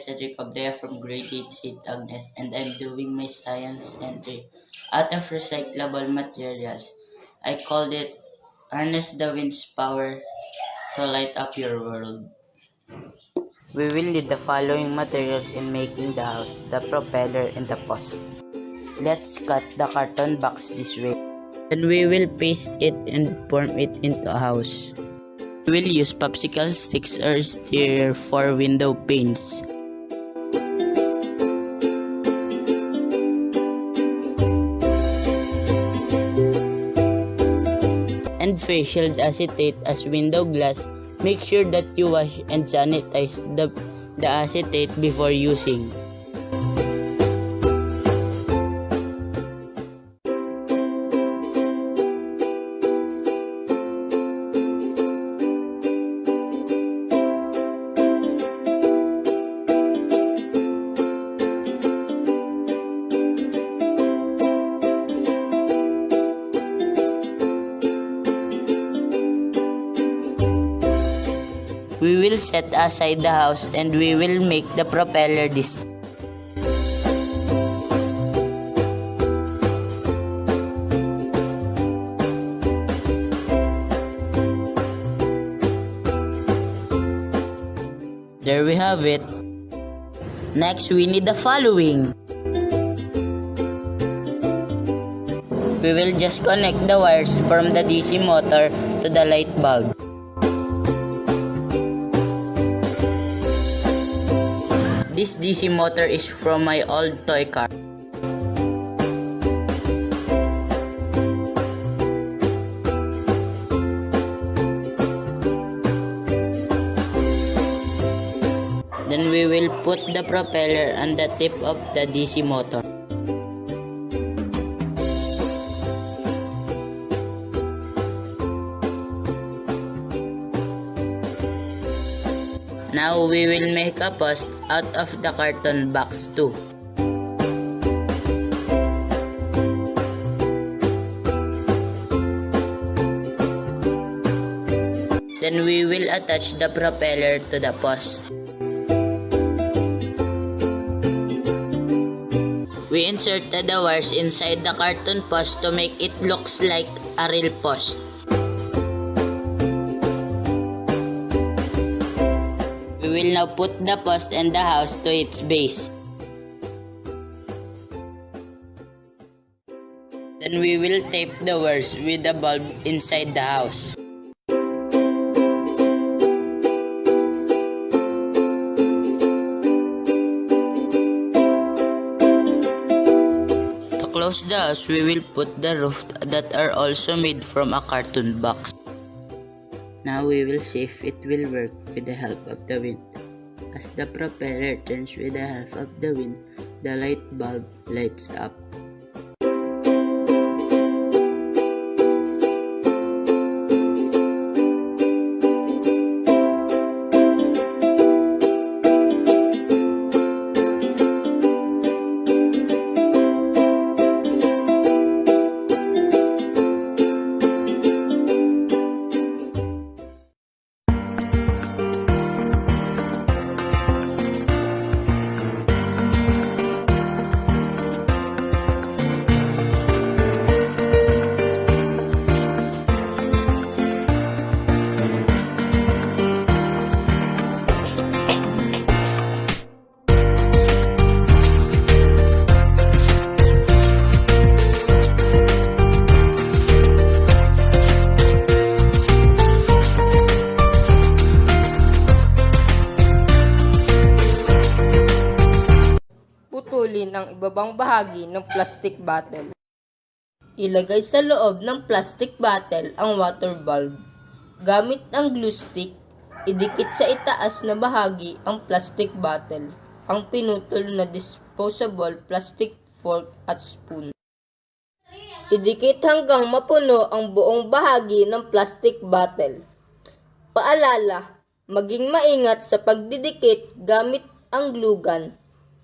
Cedric Abrea from grade 8 St. Agnes, and I'm doing my science entry out of recyclable materials. I called it Harness the Wind's Power to Light Up Your World. We will need the following materials in making the house: the propeller and the post. Let's cut the carton box this way. Then we will paste it and form it into a house. We will use popsicle sticks or exterior for window panes. And face shield acetate as window glass. Make sure that you wash and sanitize the acetate before using. We will set aside the house and we will make the propeller this. There we have it. Next, we need the following. We will just connect the wires from the DC motor to the light bulb. This DC motor is from my old toy car. Then we will put the propeller on the tip of the DC motor. Now we will make a post out of the carton box too. Then we will attach the propeller to the post. We inserted the wires inside the carton post to make it looks like a real post. We will now put the post and the house to its base. Then we will tape the wires with the bulb inside the house. To close the house, we will put the roof that are also made from a carton box. Now we will see if it will work with the help of the wind. As the propeller turns with the help of the wind, the light bulb lights up. Putulin ang ibabang bahagi ng plastic bottle. Ilagay sa loob ng plastic bottle ang water bulb. Gamit ang glue stick, idikit sa itaas na bahagi ang plastic bottle, ang pinutol na disposable plastic fork at spoon. Idikit hanggang mapuno ang buong bahagi ng plastic bottle. Paalala, maging maingat sa pagdidikit gamit ang glue gun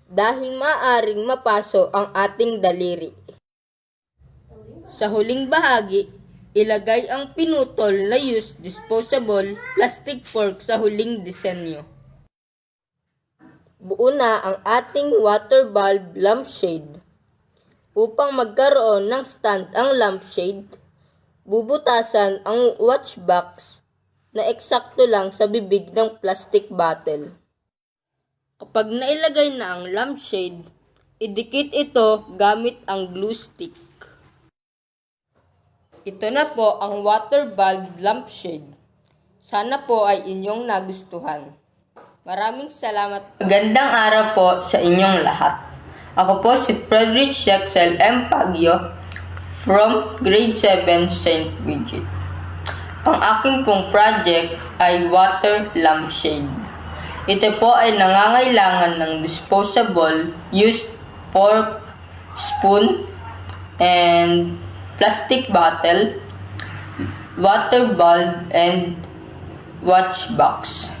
dahil maaaring mapaso ang ating daliri. Sa huling bahagi, ilagay ang pinutol na used disposable plastic fork sa huling disenyo. buo na ang ating water bulb lampshade. Upang magkaroon ng stand ang lampshade, bubutasan ang watchbox na eksakto lang sa bibig ng plastic bottle. Kapag nailagay na ang lampshade, idikit ito gamit ang glue stick. Ito na po ang water bulb lampshade. Sana po ay inyong nagustuhan. Maraming salamat. Magandang araw po sa inyong lahat. Ako po si Frederick Shexel M. Pagyo from Grade 7 St. Bridget. Ang aking pong project ay water lampshade. Ito po ay nangangailangan ng disposable used fork, spoon, and plastic bottle, water bulb, and watch box.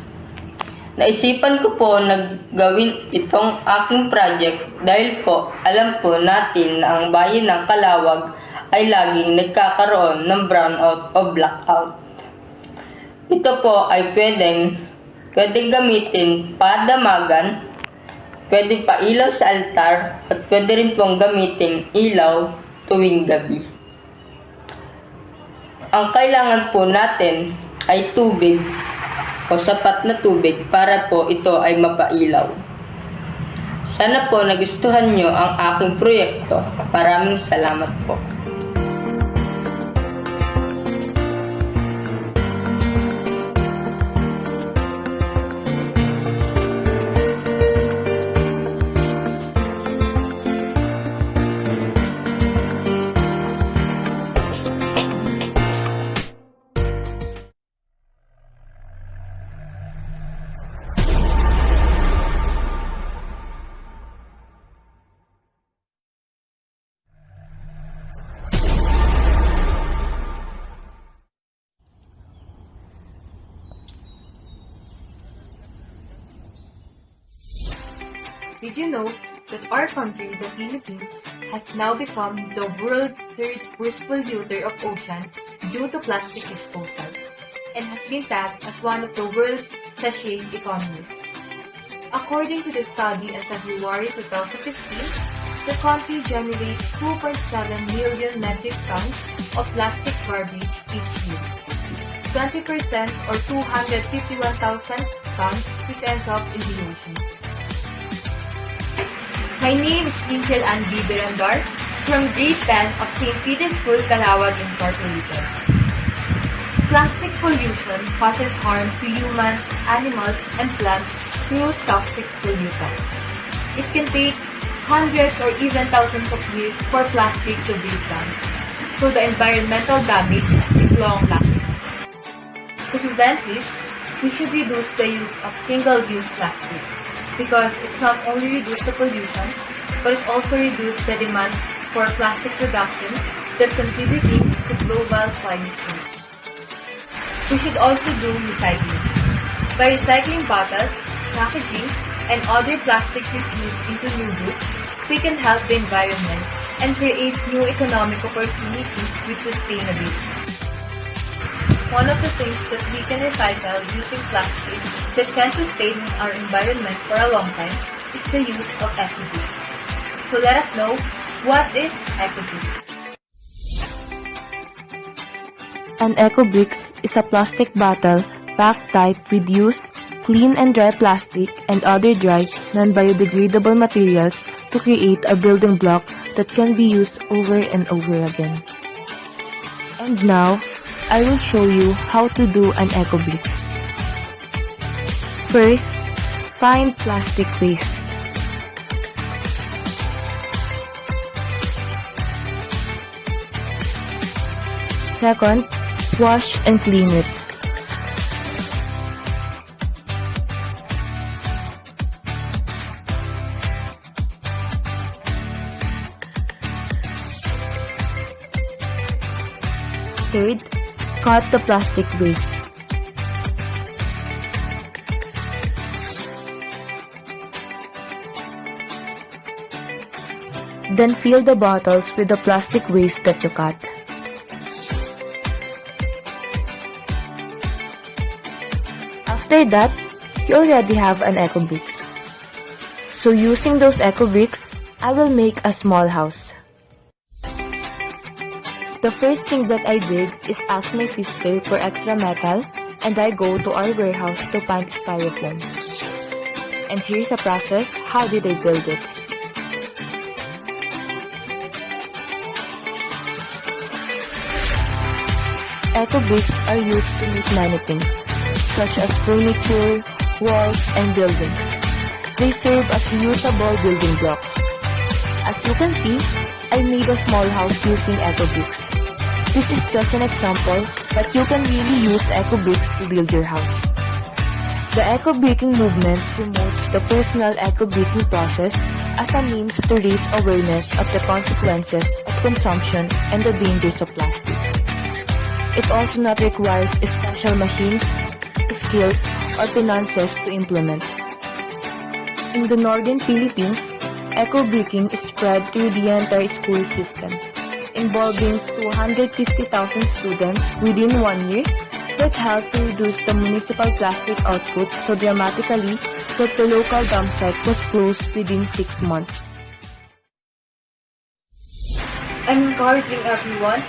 Naisipan ko po na gawin itong aking project dahil po alam po natin na ang bayan ng Calawag ay laging nagkakaroon ng brownout o blackout. Ito po ay pwedeng gamitin padamagan, pwedeng pailaw sa altar, at pwede rin pong gamitin ilaw tuwing gabi. Ang kailangan po natin ay tubig o sapat na tubig para po ito ay mapailaw. Sana po nagustuhan nyo ang aking proyekto. Maraming salamat po. Did you know that our country, the Philippines, has now become the world's third worst polluter of ocean due to plastic disposal and has been tagged as one of the world's sachet economies? According to the study in February 2015, the country generates 2.7 million metric tons of plastic garbage each year. 20% or 251,000 tons which ends up in the ocean. My name is Angel Ann B. Berandar from Grade 10 of St. Peter's School, Calawag Incorporated. Plastic pollution causes harm to humans, animals, and plants through toxic pollutants. It can take hundreds or even thousands of years for plastic to break down, so the environmental damage is long-lasting. To prevent this, we should reduce the use of single-use plastic, because it's not only reduce the pollution, but it also reduces the demand for plastic production that's contributing to global climate change. We should also do recycling. By recycling bottles, packaging, and other plastic used into new goods, we can help the environment and create new economic opportunities with sustainability. One of the things that we can recycle using plastic that can sustain our environment for a long time is the use of eco-bricks. So let us know, what is eco-bricks? An eco-bricks is a plastic bottle packed tight with used, clean and dry plastic and other dry, non-biodegradable materials to create a building block that can be used over and over again. And now, I will show you how to do an eco-bricks. First, find plastic waste. Second, wash and clean it. Third, cut the plastic waste. Then fill the bottles with the plastic waste that you cut. After that, you already have an eco-bricks. So using those eco bricks, I will make a small house. The first thing that I did is ask my sister for extra metal, and I go to our warehouse to find styrofoam. And here's the process. How did I build it? Eco bricks are used to make many things, such as furniture, walls, and buildings. They serve as reusable building blocks. As you can see, I made a small house using eco bricks. This is just an example, but you can really use eco bricks to build your house. The eco bricking movement promotes the personal eco bricking process as a means to raise awareness of the consequences of consumption and the dangers of plastic. It also not requires special machines, skills, or finances to implement. In the northern Philippines, eco bricking is spread through the entire school system, involving 250,000 students within 1 year that helped to reduce the municipal plastic output so dramatically that the local dump site was closed within 6 months. I'm encouraging everyone,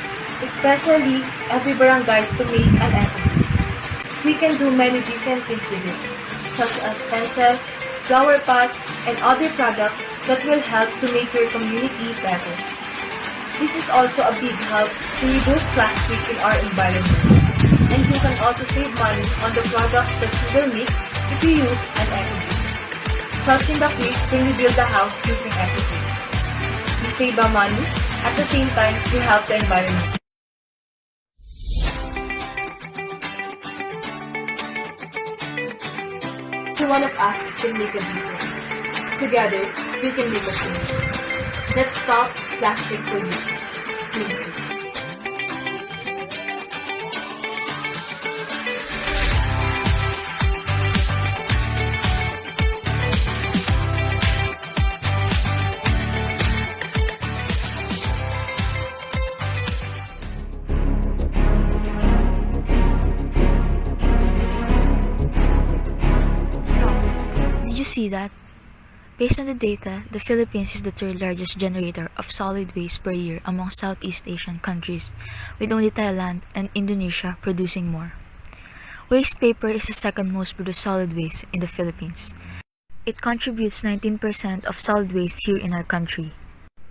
especially every barangays, to make an eco bricks. We can do many different things with it, such as pencils, flower pots, and other products that will help to make your community better. This is also a big help to reduce plastic in our environment. And you can also save money on the products that you will make if you use an eco brick. Such in the case when you build a house using eco bricks. You save money, at the same time you help the environment. Every one of us can make a difference. Together, we can make a change. Let's stop plastic pollution. Thank you. Did you see that? Based on the data, the Philippines is the third largest generator of solid waste per year among Southeast Asian countries, with only Thailand and Indonesia producing more. Waste paper is the second most produced solid waste in the Philippines. It contributes 19% of solid waste here in our country.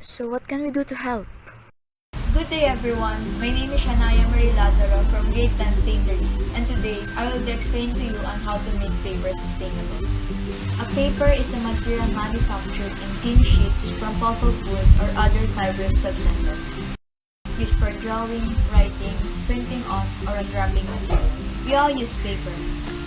So what can we do to help? Good day everyone, my name is Shania Marie Lazaro from Grade 10 St. Therese, and today I will be explaining to you on how to make paper sustainable. A paper is a material manufactured in thin sheets from pulpwood wood or other fibrous substances, used for drawing, writing, printing on, or as wrapping material. We all use paper,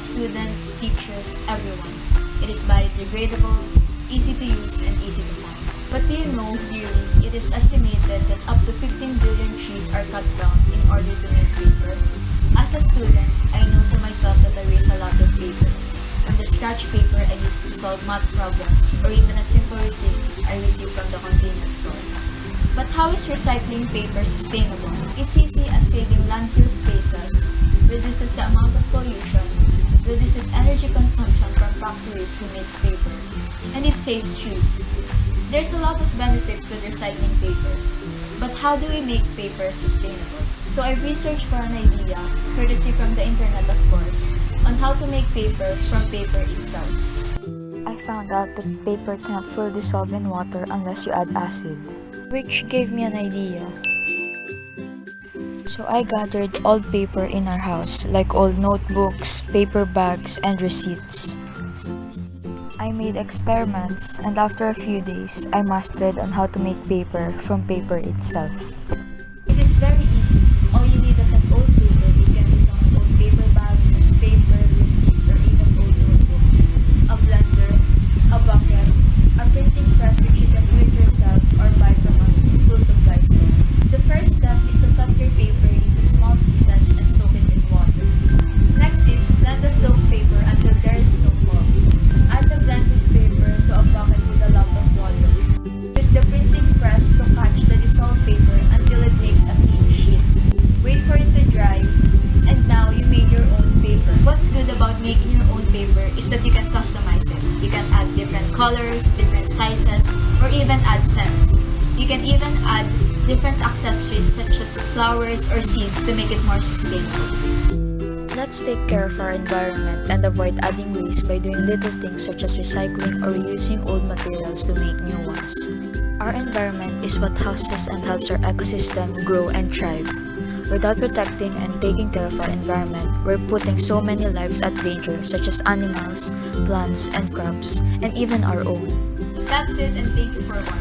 students, teachers, everyone. It is biodegradable, easy to use, and easy to find. But do you know, yearly, it is estimated that up to 15 billion trees are cut down in order to make paper. As a student, I know to myself that I waste a lot of paper. From the scratch paper I use to solve math problems, or even a simple receipt I receive from the convenience store. But how is recycling paper sustainable? It's easy as saving landfill spaces, reduces the amount of pollution, reduces energy consumption from factories who makes paper, and it saves trees. There's a lot of benefits with recycling paper, but how do we make paper sustainable? So I researched for an idea, courtesy from the internet of course, on how to make paper from paper itself. I found out that paper cannot fully dissolve in water unless you add acid, which gave me an idea. So I gathered old paper in our house, like old notebooks, paper bags, and receipts. I made experiments, and after a few days, I mastered on how to make paper from paper itself. It is very easy. All you need is an old paper. It can be from an old paper bag, newspaper, receipts, or even old notebooks. A blender, a bucket, a printing press which you can do it yourself or buy from a school supply store. The first step is to cut your paper into small pieces and soak it in water. Next is blend the soaked paper until there is no pulp. Add the blended paper to a bucket with a lot of water. Use the printing press to catch the dissolved paper until it about making your own paper is that you can customize it. You can add different colors, different sizes, or even add scents. You can even add different accessories such as flowers or seeds to make it more sustainable. Let's take care of our environment and avoid adding waste by doing little things such as recycling or reusing old materials to make new ones. Our environment is what houses and helps our ecosystem grow and thrive. Without protecting and taking care of our environment, we're putting so many lives at danger such as animals, plants, and crops, and even our own. That's it, and thank you for watching.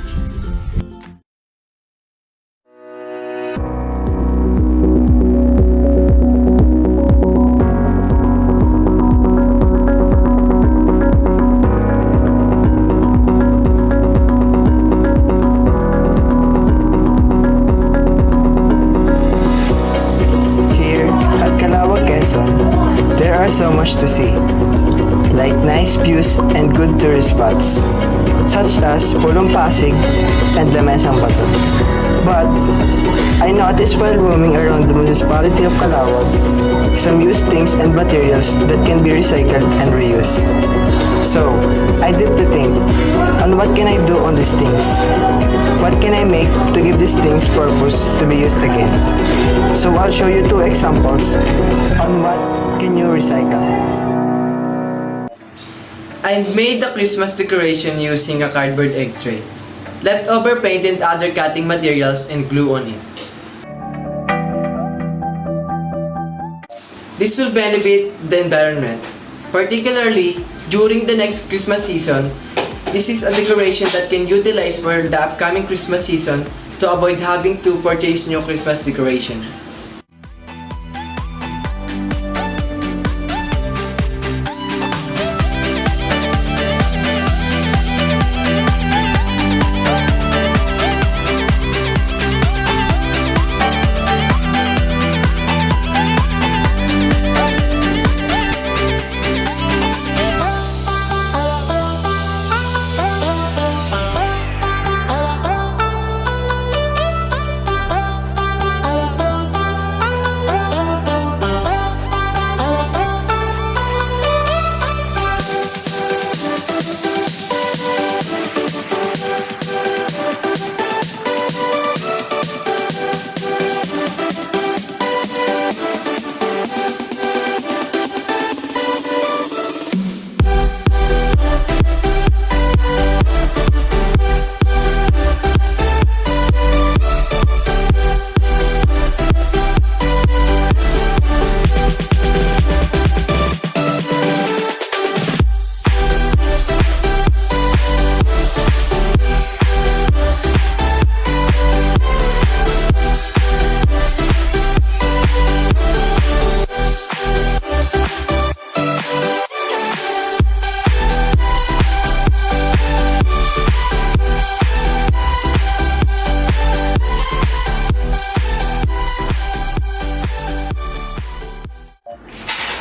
There are so much to see, like nice views and good tourist spots, such as Pulong Pasig and Lamesang Bato. But I noticed while roaming around the municipality of Calauag, some used things and materials that can be recycled and reused. So, I deeply think on what can I do on these things? What can I make to give these things purpose to be used again? So I'll show you 2 examples on what can you recycle. I made the Christmas decoration using a cardboard egg tray, leftover paint and other cutting materials and glue on it. This will benefit the environment, particularly during the next Christmas season. This is a decoration that can utilize for the upcoming Christmas season to avoid having to purchase new Christmas decoration.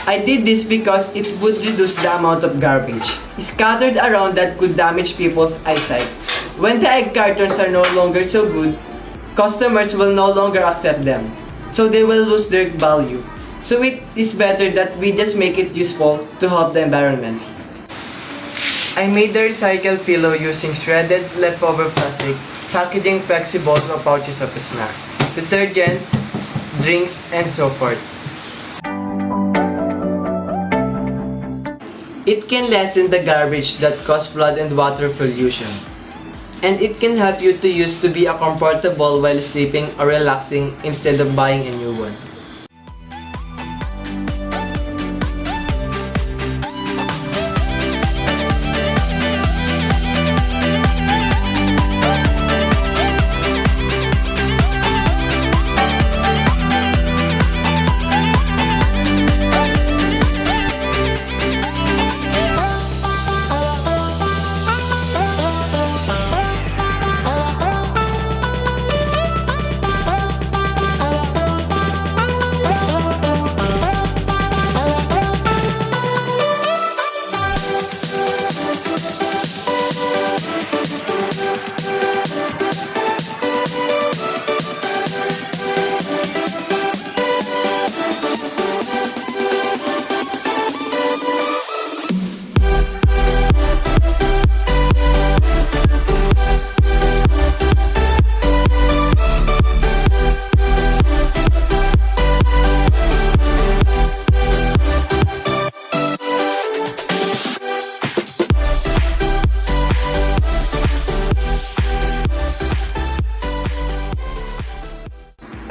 I did this because it would reduce the amount of garbage scattered around that could damage people's eyesight. When the egg cartons are no longer so good, customers will no longer accept them, so they will lose their value. So it is better that we just make it useful to help the environment. I made the recycled pillow using shredded leftover plastic, packaging Pepsi balls or pouches of snacks, detergents, drinks, and so forth. It can lessen the garbage that cause flood and water pollution. And it can help you to use to be a comfortable while sleeping or relaxing instead of buying a new one.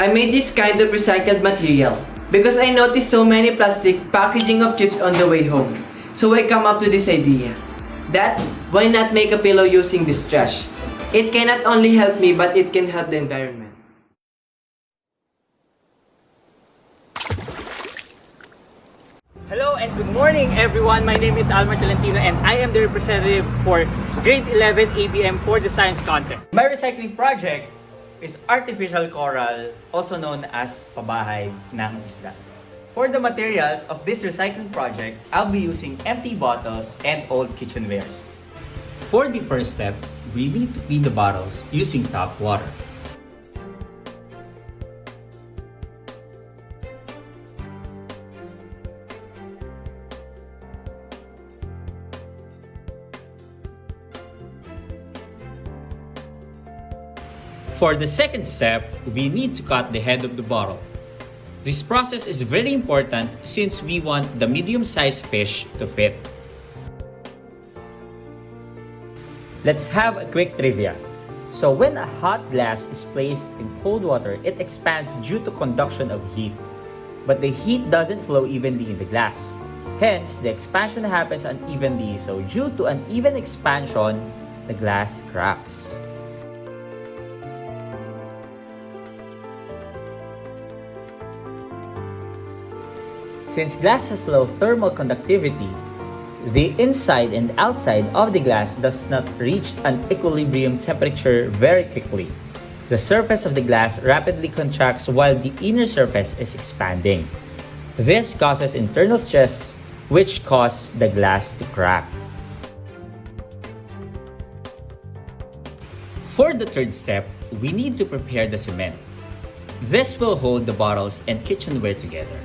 I made this kind of recycled material because I noticed so many plastic packaging of chips on the way home. So I come up to this idea. That, why not make a pillow using this trash? It can not only help me, but it can help the environment. Hello and good morning everyone. My name is Almar Tolentino and I am the representative for Grade 11 ABM for the Science Contest. My recycling project is artificial coral, also known as pabahay ng isda. For the materials of this recycling project, I'll be using empty bottles and old kitchenwares. For the first step, we need to clean the bottles using tap water. For the second step, we need to cut the head of the bottle. This process is very important since we want the medium-sized fish to fit. Let's have a quick trivia. So when a hot glass is placed in cold water, it expands due to conduction of heat. But the heat doesn't flow evenly in the glass. Hence, the expansion happens unevenly. So due to uneven expansion, the glass cracks. Since glass has low thermal conductivity, the inside and outside of the glass does not reach an equilibrium temperature very quickly. The surface of the glass rapidly contracts while the inner surface is expanding. This causes internal stress, which causes the glass to crack. For the third step, we need to prepare the cement. This will hold the bottles and kitchenware together.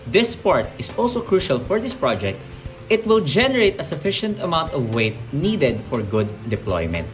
This part is also crucial for this project. It will generate a sufficient amount of weight needed for good deployment.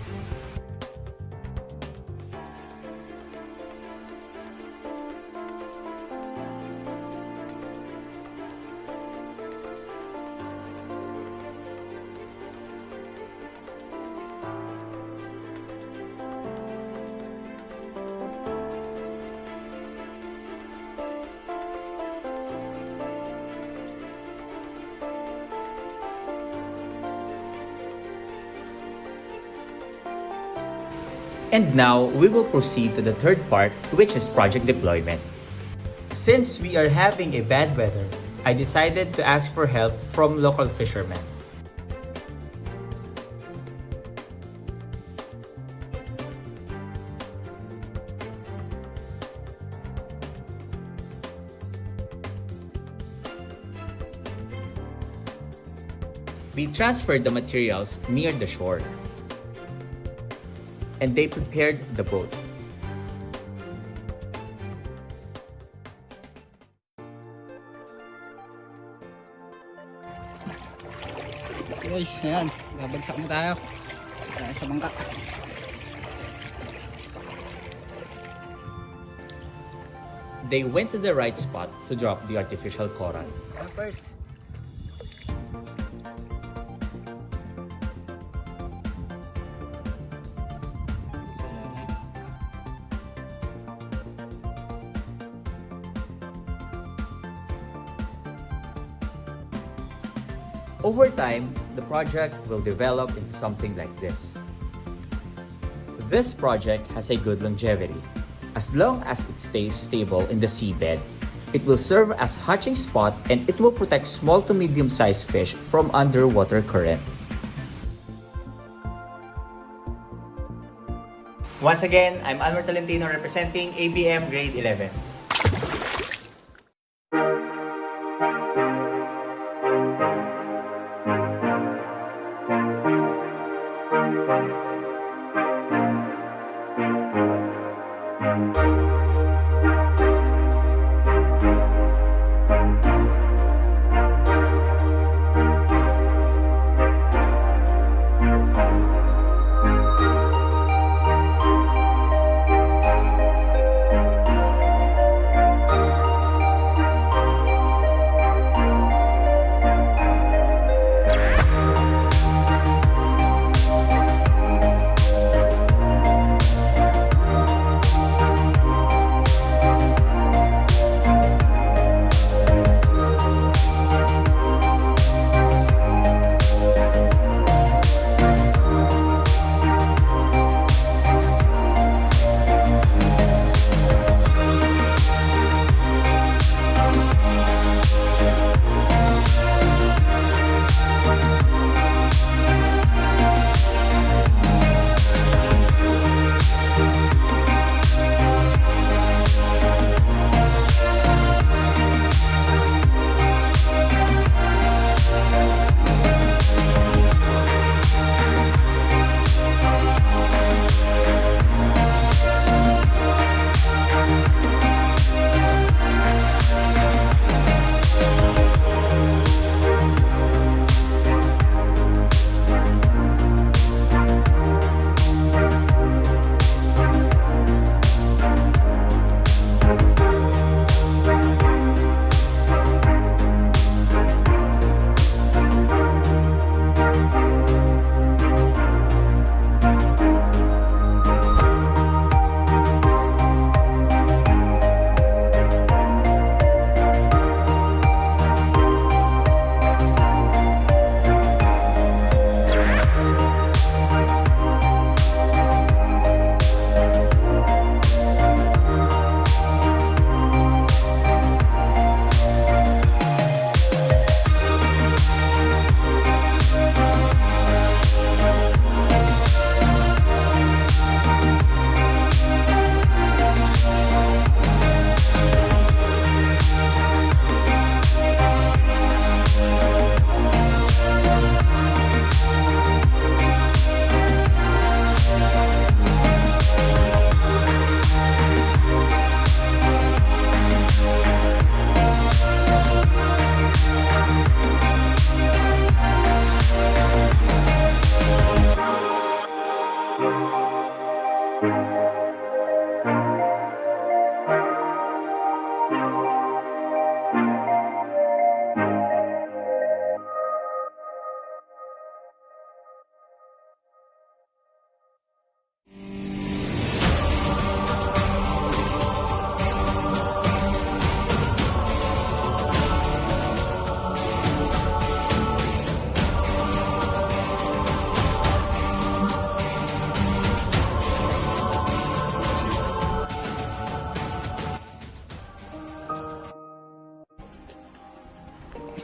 And now, we will proceed to the third part, which is project deployment. Since we are having a bad weather, I decided to ask for help from local fishermen. We transferred the materials near the shore, and they prepared the boat. Guys, ayan, babagsak na tayo sa bangka. They went to the right spot to drop the artificial coral. First. Over time, the project will develop into something like this. This project has a good longevity. As long as it stays stable in the seabed, it will serve as hatching spot and it will protect small to medium-sized fish from underwater current. Once again, I'm Almar Tolentino representing ABM Grade 11.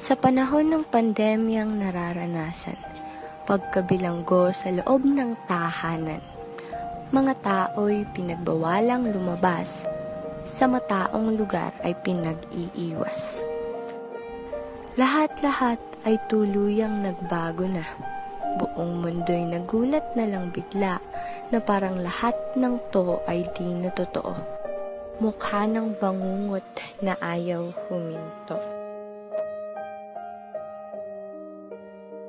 Sa panahon ng pandemyang nararanasan, pagkabilanggo sa loob ng tahanan, mga tao'y pinagbawalang lumabas, sa mataong lugar ay pinag-iiwas. Lahat-lahat ay tuluyang nagbago na. Buong mundo'y nagulat na lang bigla na parang lahat ng to ay di na totoo. Mukha ng bangungot na ayaw huminto.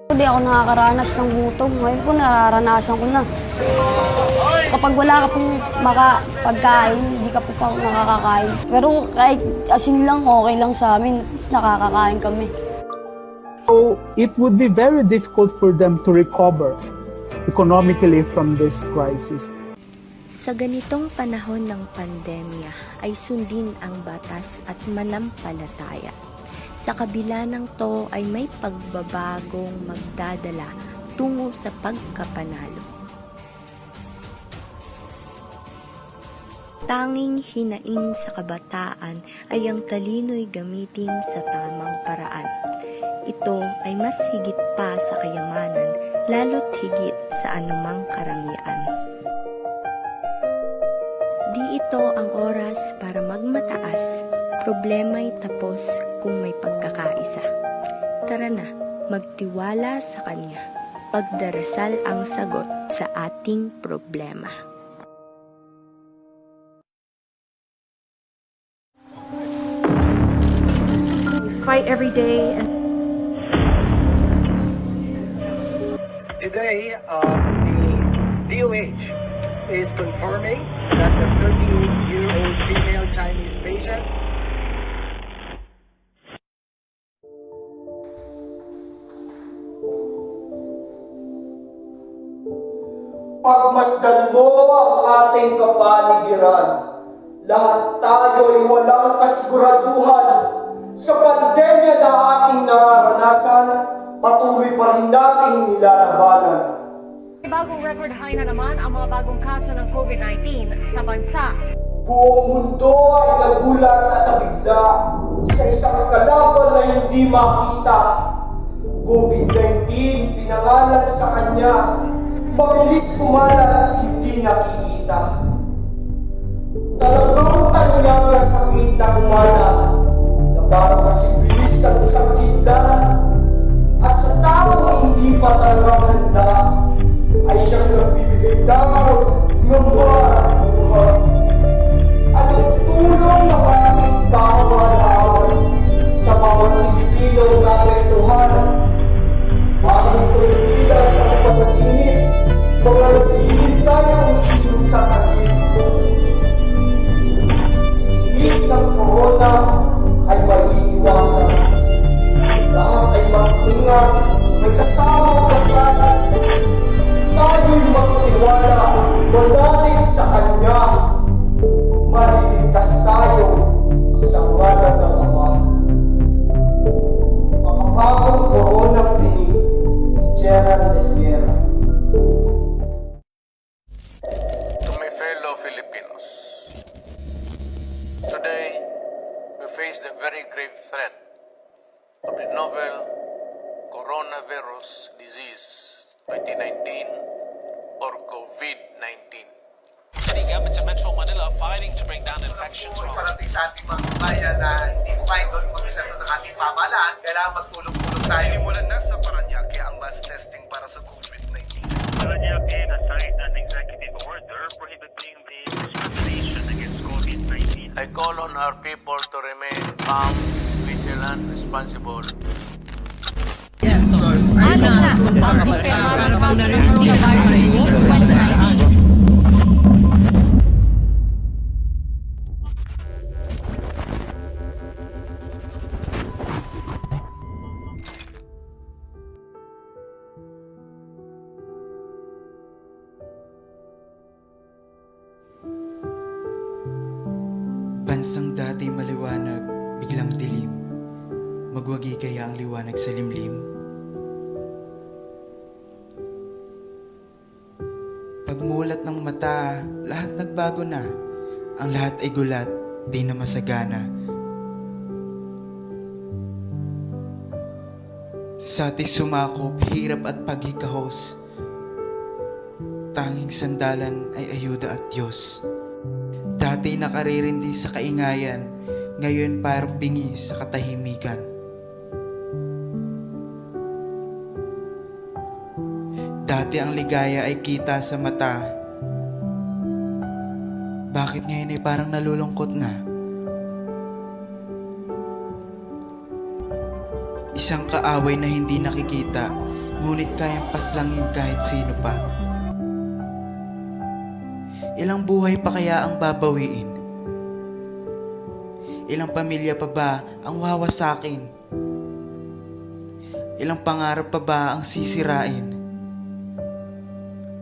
Hindi ako nakakaranas ng gutom. Ngayon po nararanasan ko na. Kapag wala ka pong pagkain, hindi ka po pa nakakakain. Pero kahit asin lang, okay lang sa amin. Nakakakain kami. So it would be very difficult for them to recover economically from this crisis. Sa ganitong panahon ng pandemya ay sundin ang batas at manampalataya. Sa kabila ng to ay may pagbabagong magdadala tungo sa pagkapanalo. Tanging hinaing sa kabataan ay ang talino'y gamitin sa tamang paraan. Ito ay mas higit pa sa kayamanan, lalo't higit sa anumang karangyaan. Di ito ang oras para magmataas, problema'y tapos kung may pagkakaisa. Tara na, magtiwala sa Kanya. Pagdarasal ang sagot sa ating problema. We fight every day and today, the DOH is confirming that the 38-year-old female Chinese patient Pagmasdan mo ang ating kapaligiran. Lahat tayo ay walang kasiguraduhan. Sa pandemya na ating nararanasan, patuloy pa rin nating nilalabanan. bagong record high na naman ang mga bagong kaso ng COVID-19 sa bansa. Buong mundo ay nagulat at nabigla sa isang kalaban na hindi makita. COVID-19 pinangalan sa kanya, mabilis kumalat, hindi nakikita. Talagang kanyang sakit na kumalat, na parang kasing bilis ng isang kidlat. At sa taong hindi pa talagang handa, ay siyang nagbibigay daw ng buhat. Anong tulong na ating bawal-awal sa bawat Pilipino na kwentuhan? Parang tulilan sa panaginip, mga naghihintay kung sinong sasagip. Init ng corona ay maiiwasan. Lahat ay mag-ingat, may kasamang kasalan. Tayo'y magtiwala, manalig sa Kanya. Maliligtas tayo sa ngalan ng Ama. Makabagong koronang tinig ni Gerald Esguerra. To my fellow Filipinos, today we face the very grave threat of the novel coronavirus disease 2019 or COVID-19. City government sa Metro Manila fighting to bring down infections. Parating sa ating mga kabayan na hindi po kayo gawin mag-isento ng ating pamahalaan, kailangan magtulong-tulong tayo. Sinimulan na sa Paranaque ang mass testing para sa COVID-19. Paranaque has signed an executive order prohibiting the discrimination against COVID-19. I call on our people to remain calm, vigilant, responsible. Bansang dati maliwanag, biglang dilim. Magwagi kaya ang liwanag sa limlim. Pagmulat ng mata, lahat nagbago na. Ang lahat ay gulat, di na masagana. Sa ating sumakop, hirap at paghikahos, tanging sandalan ay ayuda at Diyos. Dati nakaririndi sa kaingayan, ngayon parang bingi sa katahimikan. Dati ang ligaya ay kita sa mata, bakit ngayon ay parang nalulungkot na? Isang kaaway na hindi nakikita, ngunit kayang paslangin kahit sino pa. Ilang buhay pa kaya ang babawiin? Ilang pamilya pa ba ang wawasakin? Ilang pangarap pa ba ang sisirain?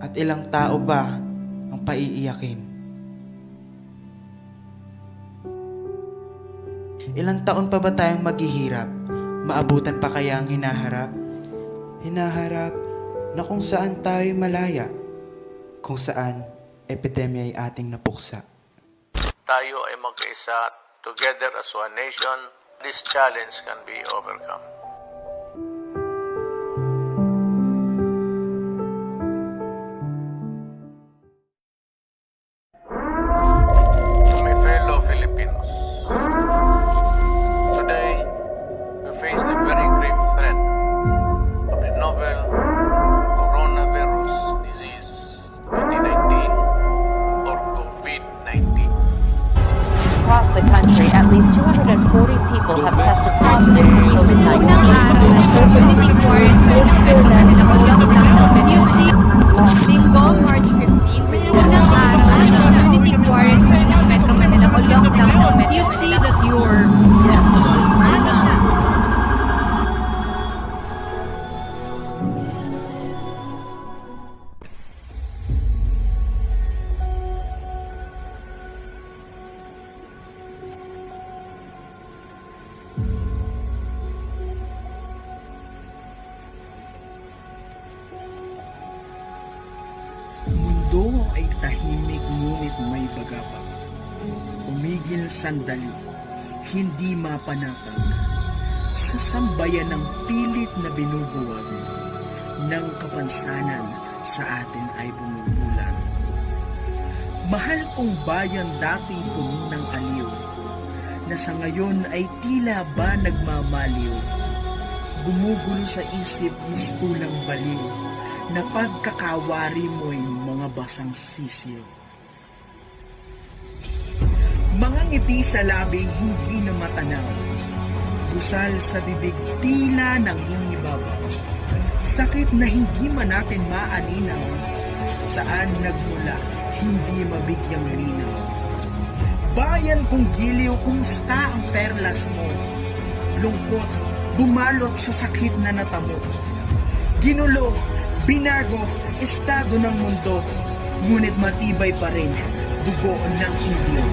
At ilang tao ba ang paiiyakin? Ilang taon pa ba tayong maghihirap? Maabutan pa kaya ang hinaharap? Hinaharap na kung saan tayo malaya, kung saan epidemya ay ating napuksa. Tayo ay magkaisa, together as one nation, this challenge can be overcome. To my fellow Filipinos, today we face the very grave threat of the novel coronavirus disease 2019 or COVID-19. Across the country, at least 240 people have tested positive for COVID-19. Community quarantine ng Metro Manila o lockdown ng Metro Manila. Linggo, March 15, unang araw ng community quarantine ng Metro Manila o lockdown ng Metro Manila. You see that your symptoms are not. Mundo ay tahimik ngunit may bagabag. Umigil sandali, hindi mapanatag. Sa sambayan ng pilit na binubuwag, ng kapansanan sa atin ay bumubulan. Mahal kong bayan dating puno ng aliw, na sa ngayon ay tila ba nagmamaliw. Gumugulo sa isip mistulang baliw, na pagkakawari mo'y mga basang sisiw. Mga ngiti sa labi hindi na matanaw, busal sa bibig tila nangingibabaw, sakit na hindi man natin maaninaw, saan nagmula hindi mabigyang linaw. Bayan kong giliw, kumusta ang perlas mo? Lungkot, bumalot sa sakit na natamo. Ginulo, binago, estado ng mundo, ngunit matibay pa rin, dugo ng Indio.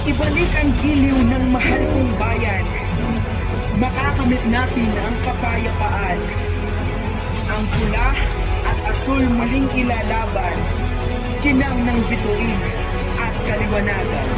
Ibalik ang giliw ng mahal kong bayan, makakamit natin ang kapayapaan. Ang pula at asul muling ilalaban, kinang ng bituin at kaliwanagan.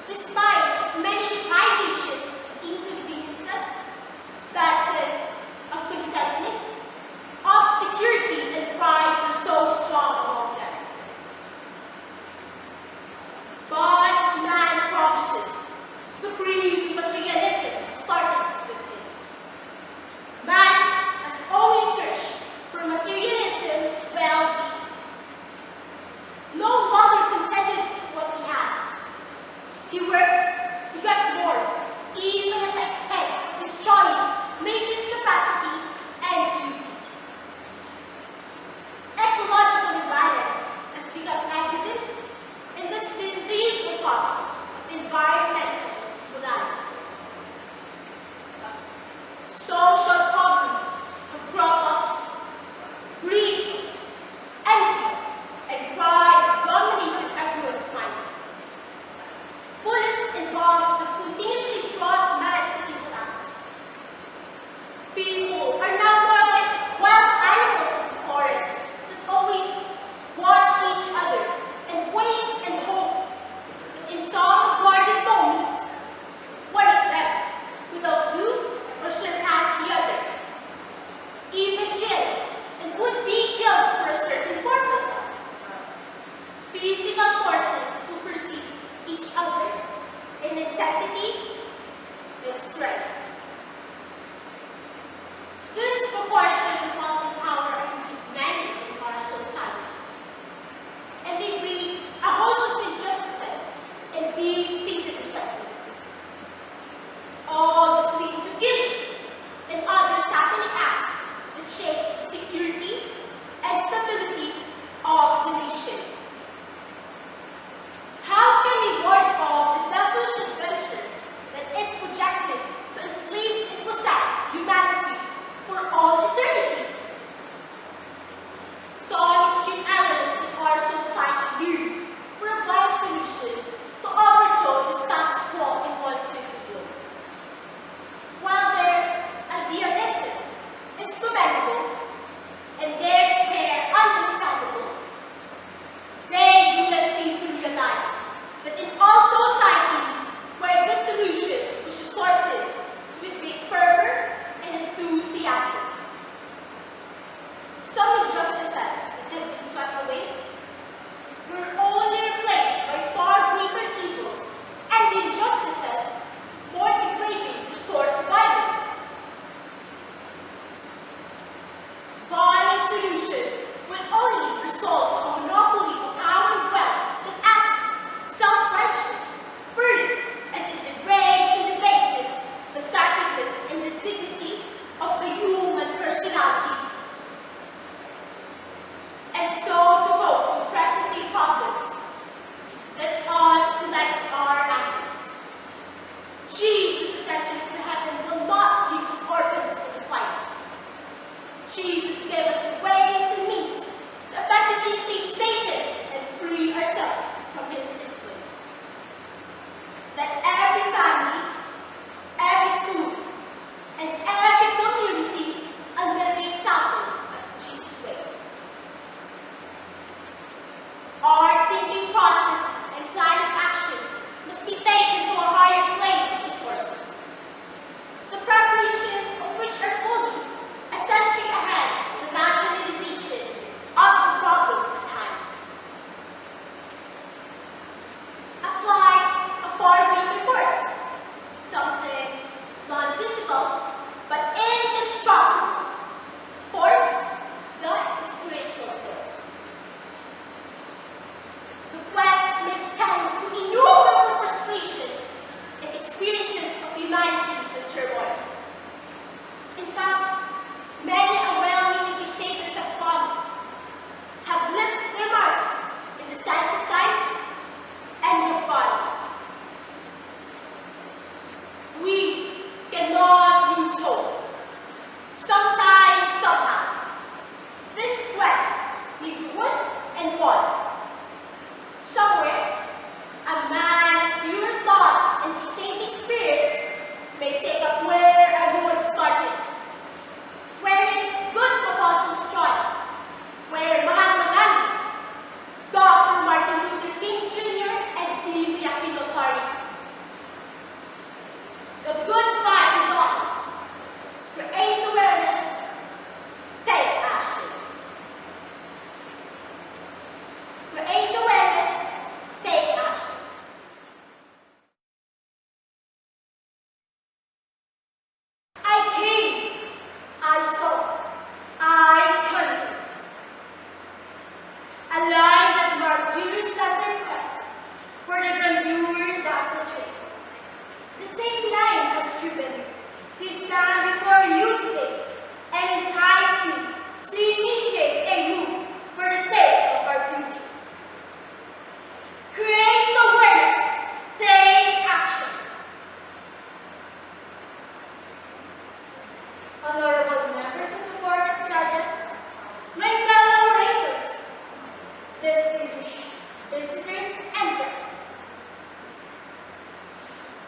Despite many privations, inconveniences, bad sense of contentment, of security and pride were so strong among them. But as man progresses, the greed of materialism started to slip in. Man has always searched for materialism well-being. No longer contented with what he has. He works to get more, even at the expense of destroying nature's capacity and beauty. Ecological imbalance has become evident, and these were cause of environmental collapse. Social problems have cropped up. Greed, envy, and pride have dominated everyone's mind. Bullets and bombs have continuously brought man to evil act. People are now more like wild animals of the forest that always watch each other and wait and hope that in some guarded moment, one of them could outdo or surpass the other, even kill and would be killed for a certain purpose. Physical forces supersede each other in intensity and strength. This proportion of power and men in our society, and they breed a host of injustices and deep-seated resentments. All this lead to killings and other satanic acts that shape the security and stability of the nation. How can we ward off the devilish adventure that is projected to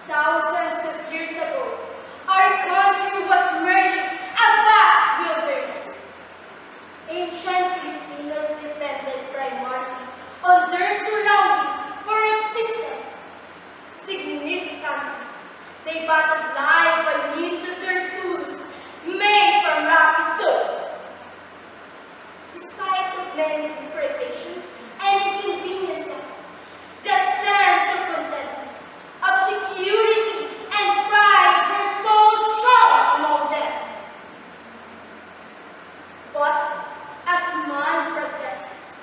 Thousands of years ago, our country was merely a vast wilderness. Ancient Filipinos depended primarily on their surrounding for existence. Significantly, they battled life by means of their tools made from rocky stones. Despite the many deprivation and inconveniences, that sense of contentment, of security and pride were so strong among them. But as man progresses,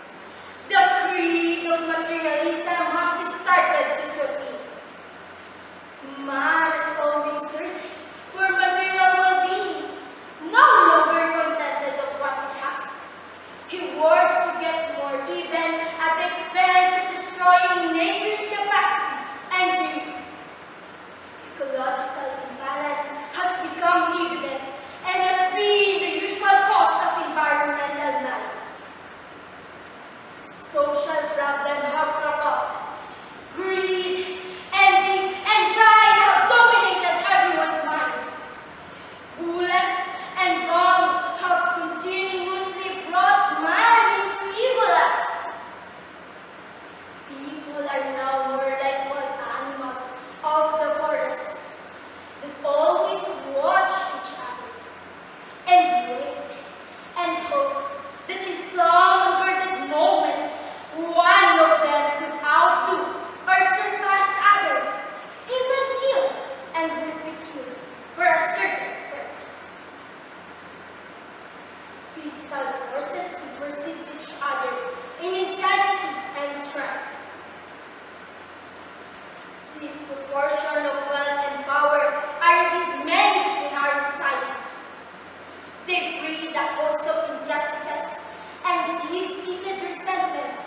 the creed of materialism has started to surface. Man has always searched for material well-being, no longer contented of what he has. He works to get more, even at the expense of destroying nature's capacity and beauty. Ecological imbalance has become evident and has been the usual cause of environmental malady. Social problems have cropped up. Greed, envy, and pride have dominated everyone's mind. Bullets and bombs have continuously brought man into evil acts. People are now more like wild animals of the forest that always watch each other and wait and hope that in some unguarded moment one of them could outdo or surpass other, even kill and would be killed for a certain purpose. Physical forces supersede each other in intensity and strength. Disproportion of wealth and power are indeed many in our society. They breed a host of injustices and deep-seated resentments.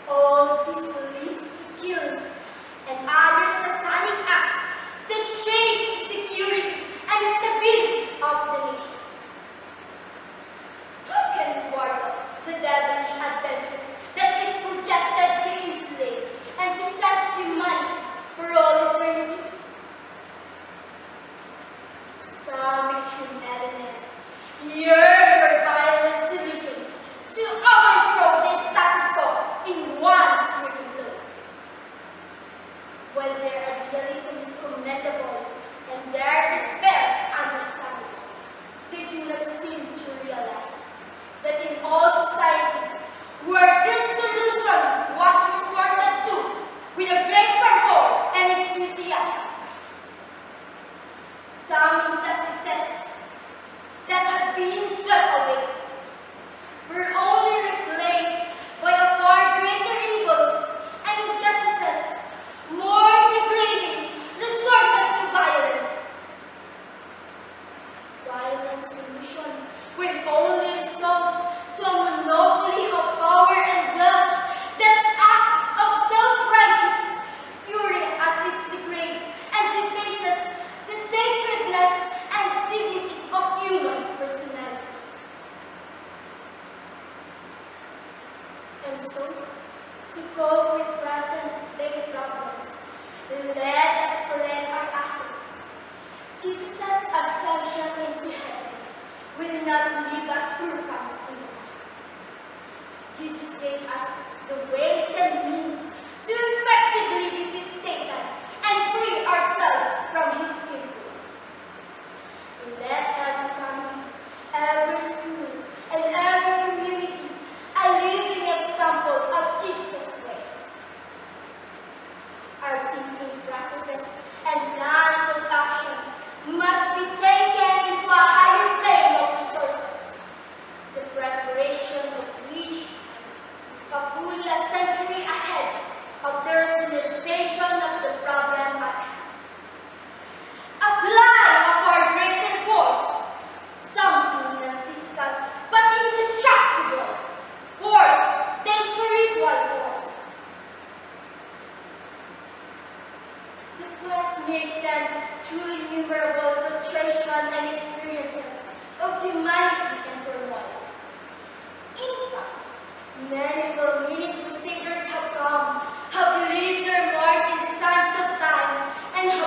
All this leads to killings and other satanic acts that shape the security and stability of the nation. How can we ward off the devilish adventure that is projected to enslave and possess humanity for all eternity? Some extreme elements yearn for violent solution to overthrow the status quo in one sweeping blow. While their idealism is commendable and their despair understandable, they do not seem to realize that in all societies where this solution was resorted to with a great fervor and enthusiasm, some injustices that have been swept away were only replaced by a far greater evils and injustices more degrading resorted to violence. Violent solution will only result to a monopoly of power and wealth that acts of self-righteous fury as it degrades and defaces the sacredness and dignity of human personalities. And so, to cope with present-day problems, let us collect our assets. Jesus' ascension into heaven will not leave us orphans in the land. Jesus gave us the ways and means to effectively defeat Satan and free ourselves from his influence. Let every family, every school, and every community a living example of Jesus' ways. Our thinking processes and plans of action must be taken into a higher plane of resources, the preparation of which a fully a century ahead of the rationalization of the problem at hand. Apply a far greater force, something non-physical but indestructible, force, the spiritual force. The quest may extend through innumerable frustration and experiences of humanity and turmoil. In fact, many well-meaning crusaders have come, have lived their mark in the sands of time, and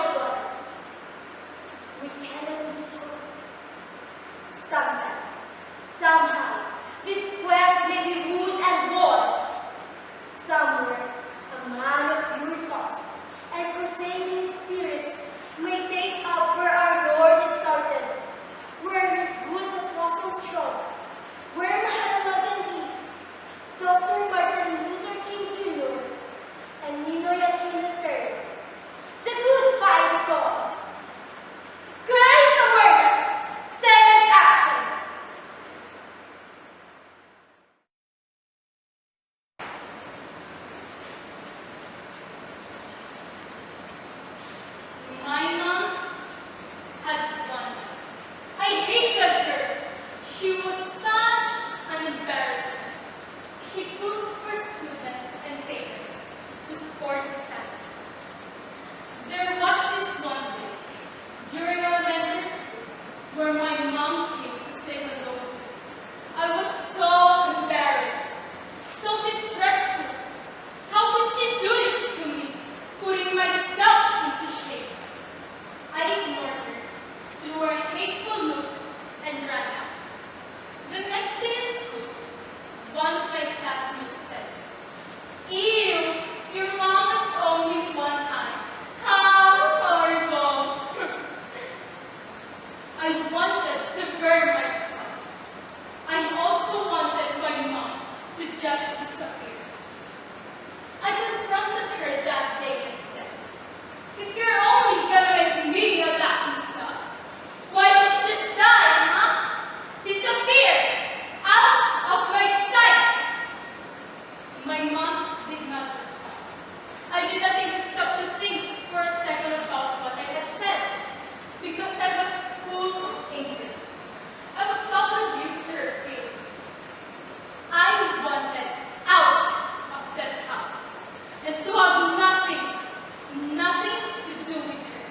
with her.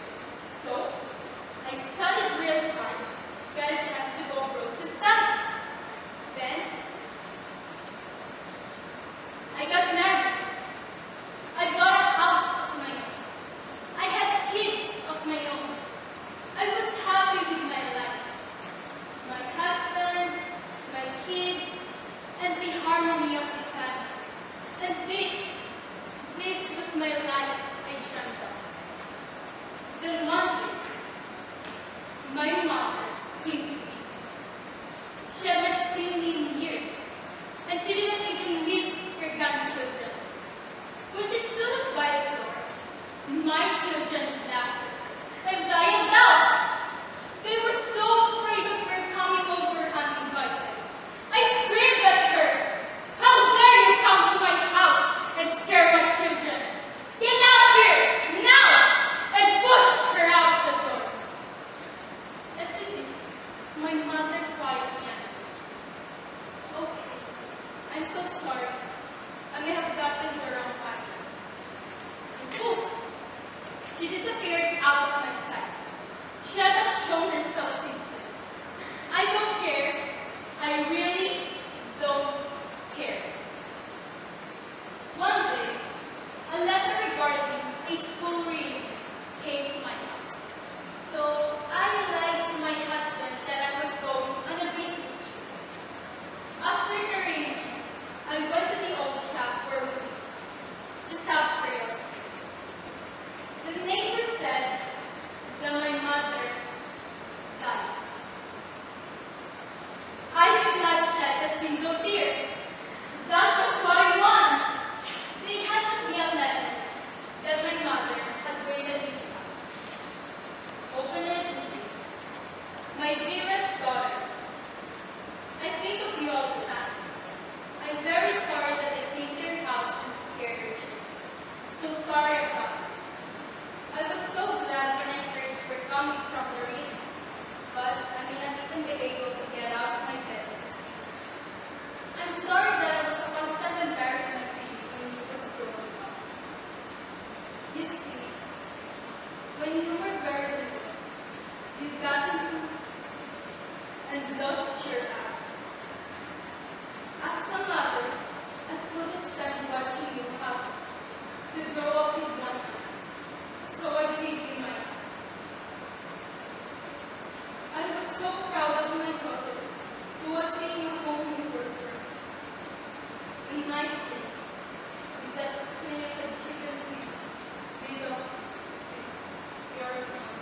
So, I studied real hard, got a chance to go abroad to study. Then, I got married. I bought a house of my own. I had kids of my own. I was happy with my life. My husband, my kids, and the harmony of the family. And this was my life I dreamt of. Then one day, my mother came to visit. She had not seen me in years, and she didn't even meet her grandchildren. When she stood up by the door, my children laughed at her and died out. They were so afraid of her coming over uninvited. I screamed at her, "How dare you come to my house and scare my children? Get out here, now!" and pushed her out the door. And to this, my mother quietly answered, "Okay, I'm so sorry. I may have gotten the wrong address." And poof! She disappeared out of my sight. She had not shown herself since then. I don't care. I really don't care. One day, a letter regarding a school reunion came to my house. So I lied to my husband that I was going on a business trip. After the reunion, I went to the old shop where we lived, just out of curiosity. The neighbor said that my mother died. I did not shed a single tear. That was what I want. They handed me a letter that my mother had waited in the house. Open as it did. My dearest daughter, I think of you all the times. I'm very sorry that I came to your house and scared your children. So sorry about it. I was so glad when I heard you were coming from the reunion, but I may not even be able to get out of my bed to see you. I'm sorry that I was a constant embarrassment to you when you was growing up. You see, when you were very little, you got into and lost your eye. As a mother, I couldn't stand watching you happy to grow up with one eye. So I gave you my eye. I was so proud of my daughter who was seeing a home in work for her. And I place with that prayer I had given to you belong to your mom.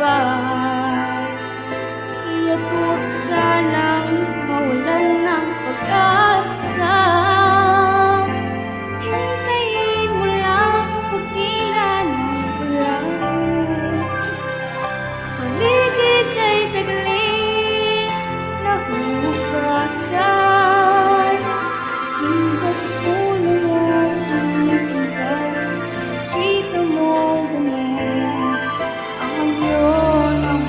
iba. Kaya't huwag sanang mawalan ng pag-asa. Hintayin mo lang ang pagkila ng ulan. Paligid ay taglit na huhugasan. Hingga't kulay tumitin ka, kita mo ganun ang yun ang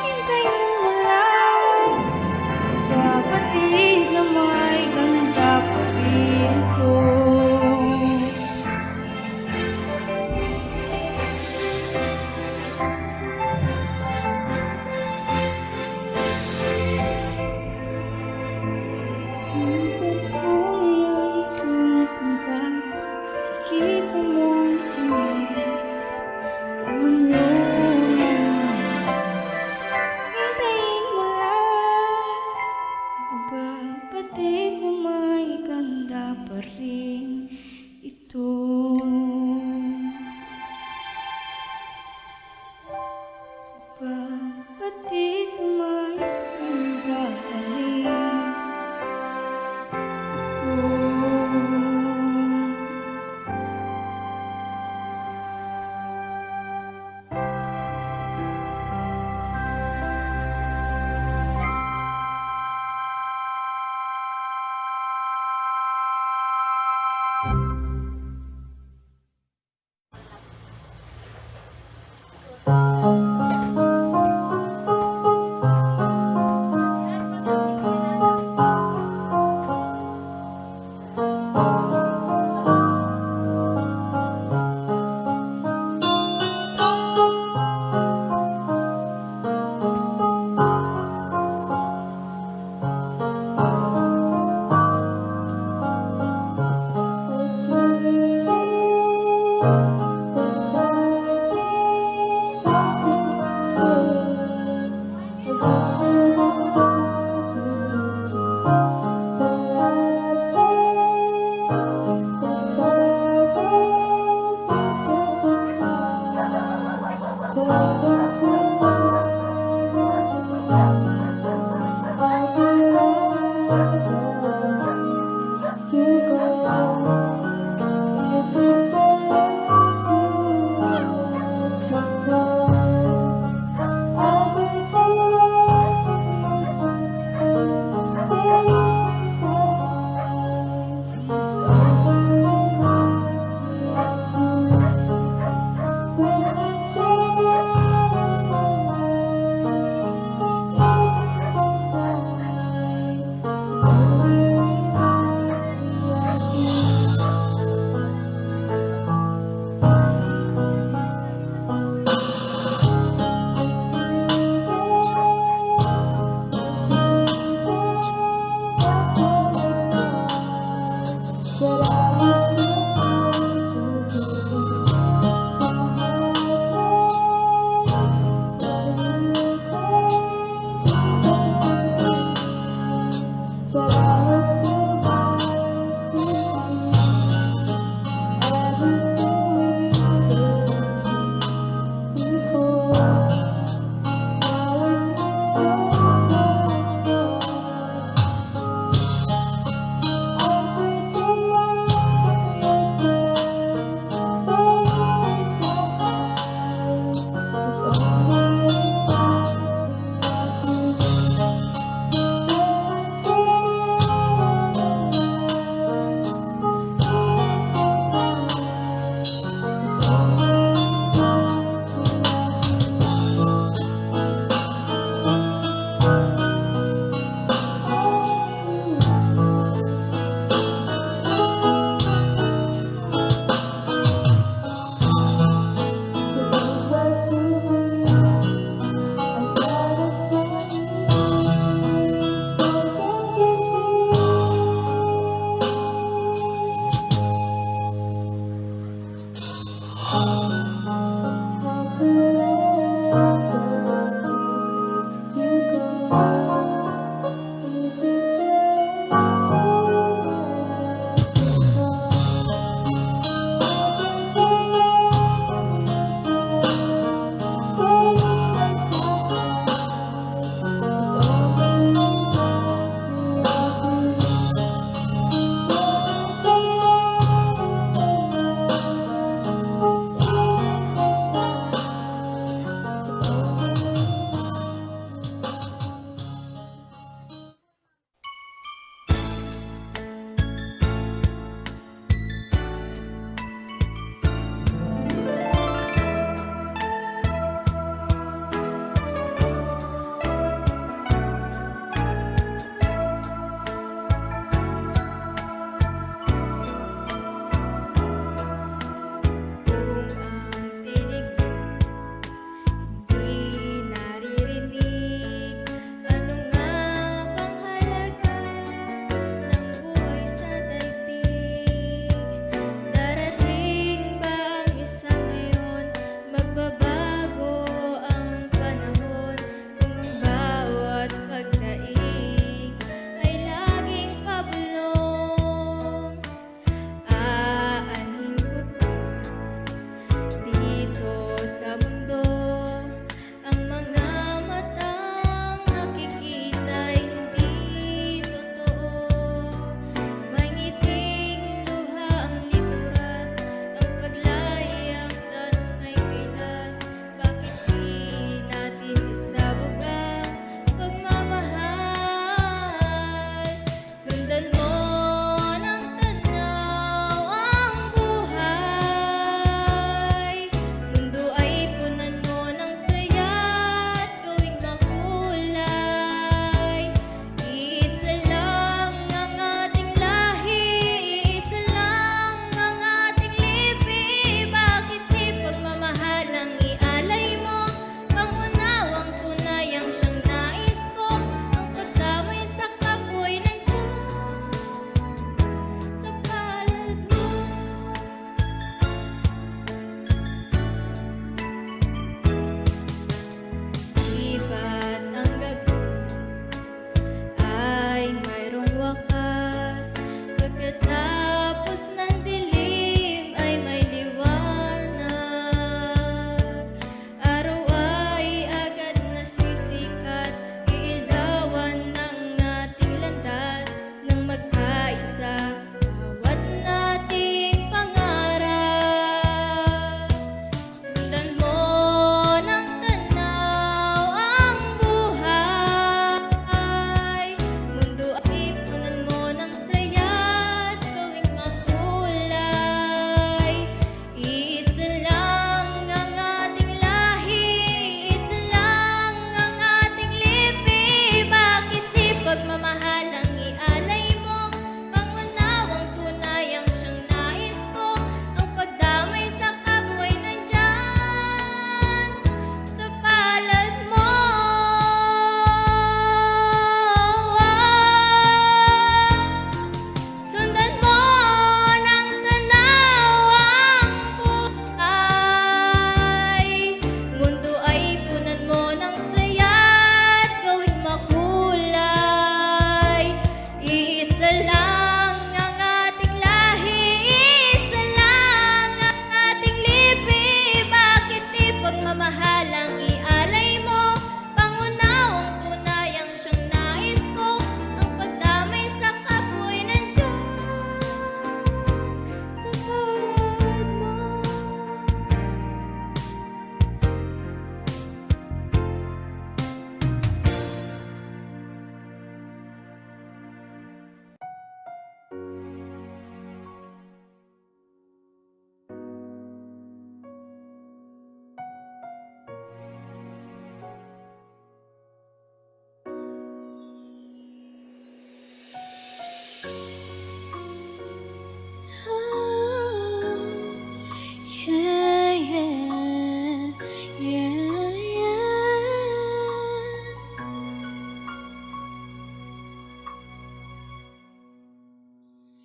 hintayin mo lang. Kapatid na may ganda pa dito. Hingga't kulay ay tumitin ka, kita mo ganun ang yun ang hintayin mo lang. Kapatid na may ganda pa rin ito. Kapatid na may ganda pa rin ito.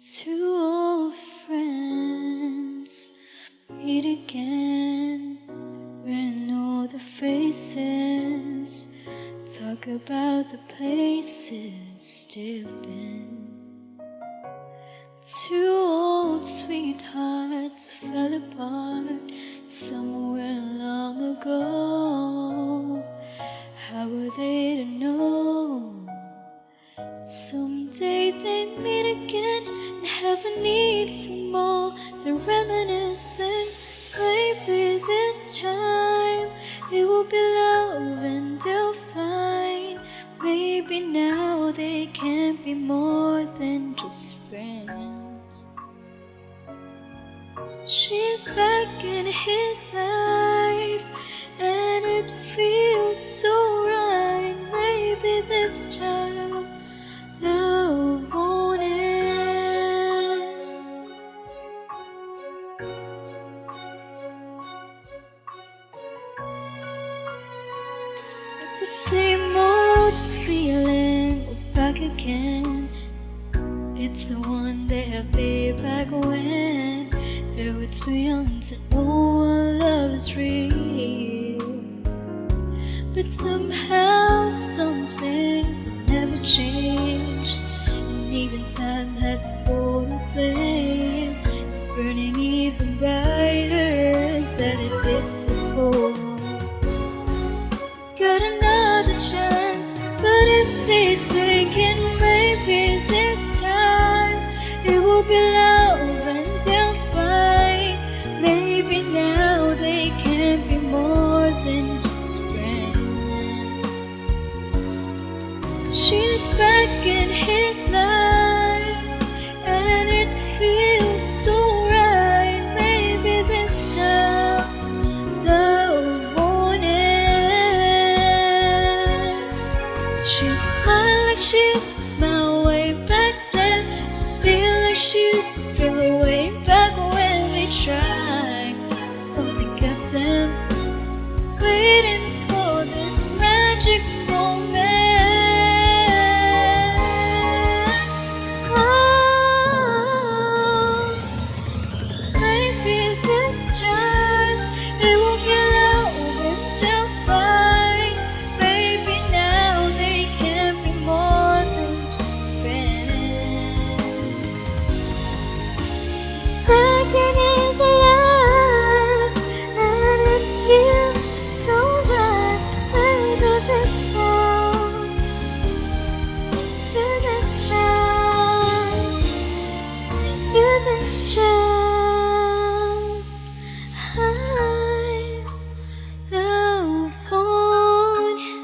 Two old friends meet again, wearing all the faces, talk about the places they've been. Two old sweethearts who fell apart somewhere long ago. How were they to know? Someday they meet again and have a need for more than reminiscing. Maybe this time it will be love and they'll find. Maybe now they can't be more than just friends. She's back in his life and it feels so right. Maybe this time love won't end. It's the same old feeling, we're back again. It's the one they have there back when they were too young to know what love is real. But somehow some things have never changed, and even time hasn't brought a flame. It's burning even brighter than it did before. Got another chance, but if they take it, maybe this time it will be love and they'll fight. Maybe now they can't be more than just friends. She's back in his life and it feels so right. Maybe this time love won't end. She smiled like she used to smile way back then. Just feel like she used to feel way back when they tried. Something kept them waiting for this magic moment. Oh, maybe this time it will get love until fine. Maybe now they can't be more than just friends. It's back in his life and it feels so right. Maybe this time, maybe this time, maybe this time I love for him.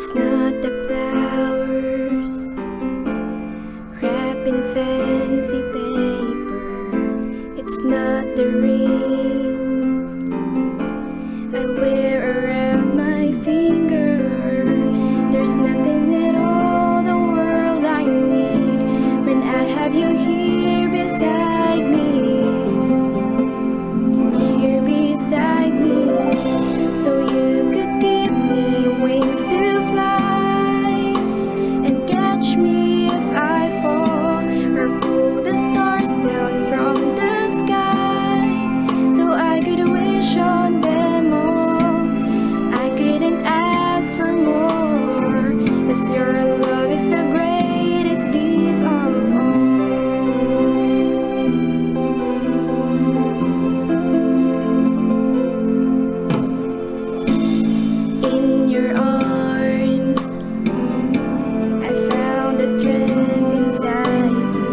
It's not the flowers wrapped in fancy paper. It's not the ring I wear around my finger. There's nothing at all the world I need when I have you here beside me. Here beside me. So you could give me wings to fly and catch me if I fall, or pull the stars down from the sky so I could wish on them all. I couldn't ask for more, 'cause your love is the greatest gift of all. In your arms I found the strength inside me,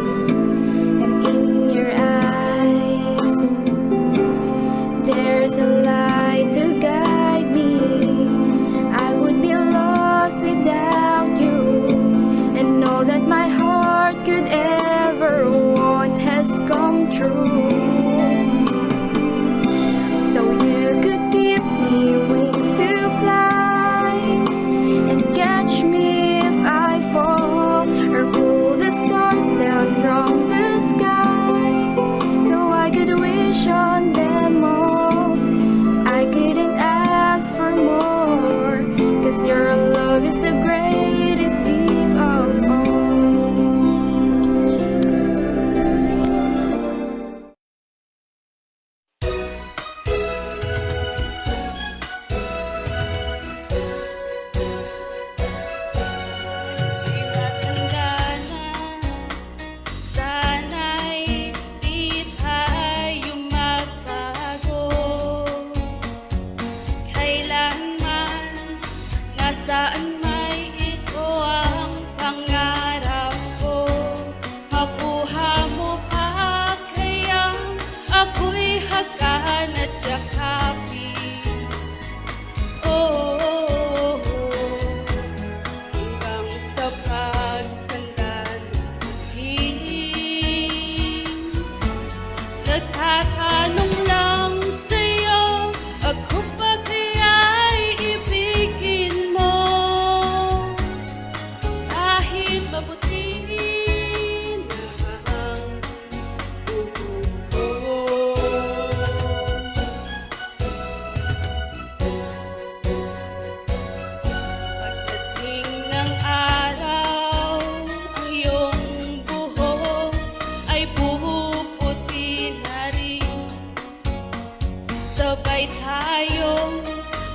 and in your eyes there's a light to guide me. I would be lost without you, and all that my heart could ever want has come true. So you could give me wings to fly and catch me if I fall, or pull the stars down from the sky so I could wish on them all. I couldn't ask for more, 'cause your love is the greatest gift of all. Sana'y di tayo magbago. Kailanman, nasaan may ito ang pangarap ko. Makuha mo pa kaya ako'y hagan at yakapin. Oh, hanggang sa pagtanda natin. Nagtatanong lang sa'yo, ako ba kaya'y ibigin mo? Kahit mabuti na ang buo. Pagdating ng araw, ang iyong buhok ay puputi na rin. Sabay tayong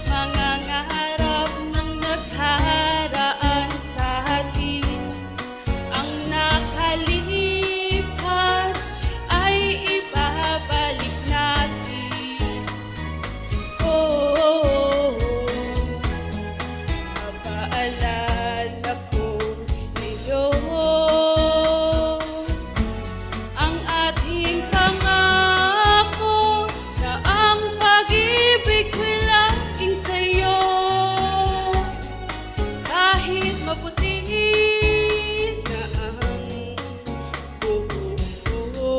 mangangarap ng nakaraan sa atin. Ang nakalipas ay ibabalik natin. Oh, mapaalala ko sa'yo ang ating pangako na ang pag-ibig ko'y laging sa'yo. Kahit maputi na ang buhok ko.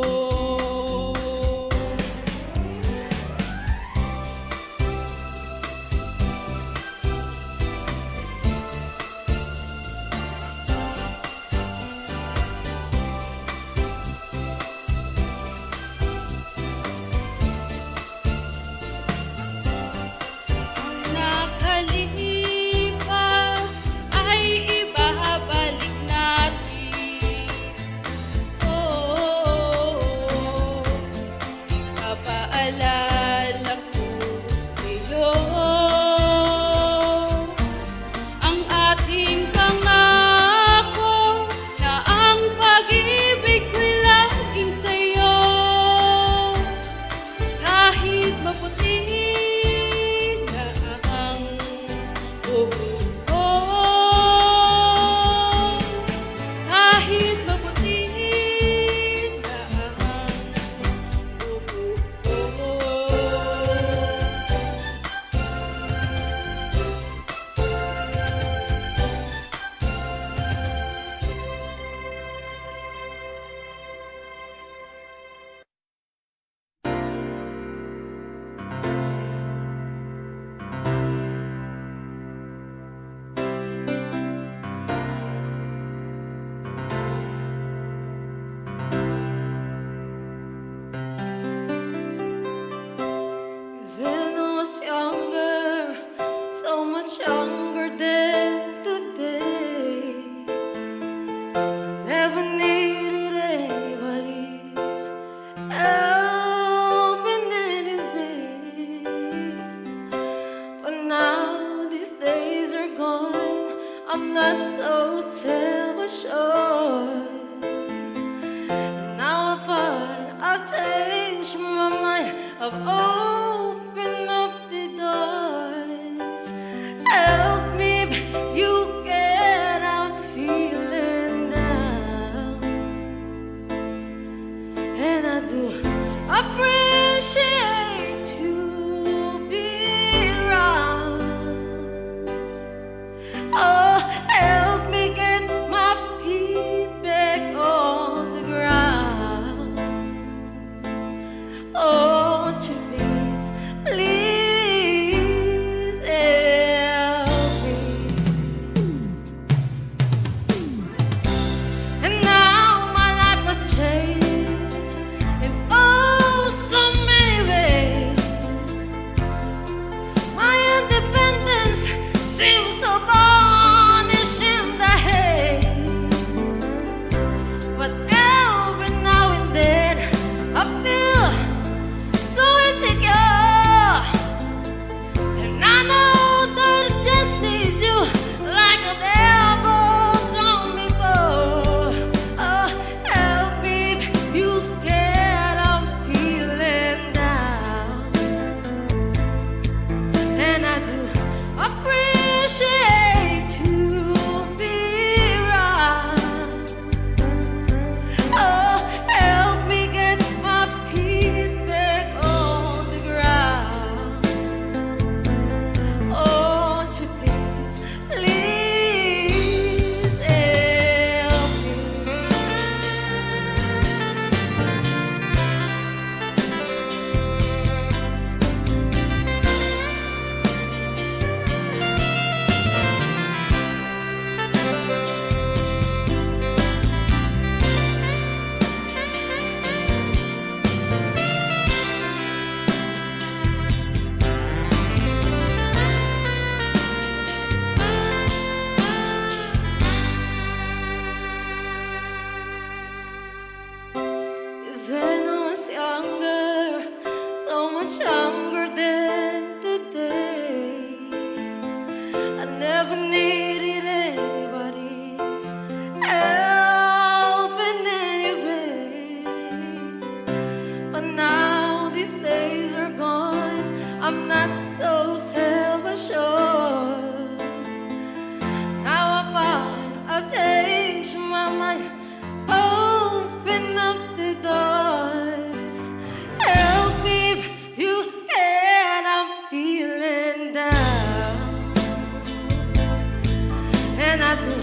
Nakalipas ay ibabalik natin. Oh, papaalala ko sa'yo ang ating pangako na ang pag-ibig ko'y laging sa'yo. Kahit maputi na ang buhok ko, kahit maputi na ang buhok ko. I'm not so self-assured. Now I find I've changed my mind. I've opened up the doors. Help me, you get I'm feeling down. And I do appreciate you being around. Oh, help me get my feet back on the ground. Oh, won't you please, please help me. And now my life has changed in oh so many ways. My independence seems to vanish in the haze. But every now and then I feel so insecure. And I know that I just need you like I've never done before. Oh, help me, you get I'm feeling down. And I do appreciate you being around. Oh, help me get my feet back on the ground. Oh, won't you please, please help me. Cause when I was younger, so much younger than today, I never needed anybody's help in any way. But now these days are gone, I'm not so self-assured. Now I find I've changed my mind. Open up the doors. Help me if you can. I'm feeling down. And I do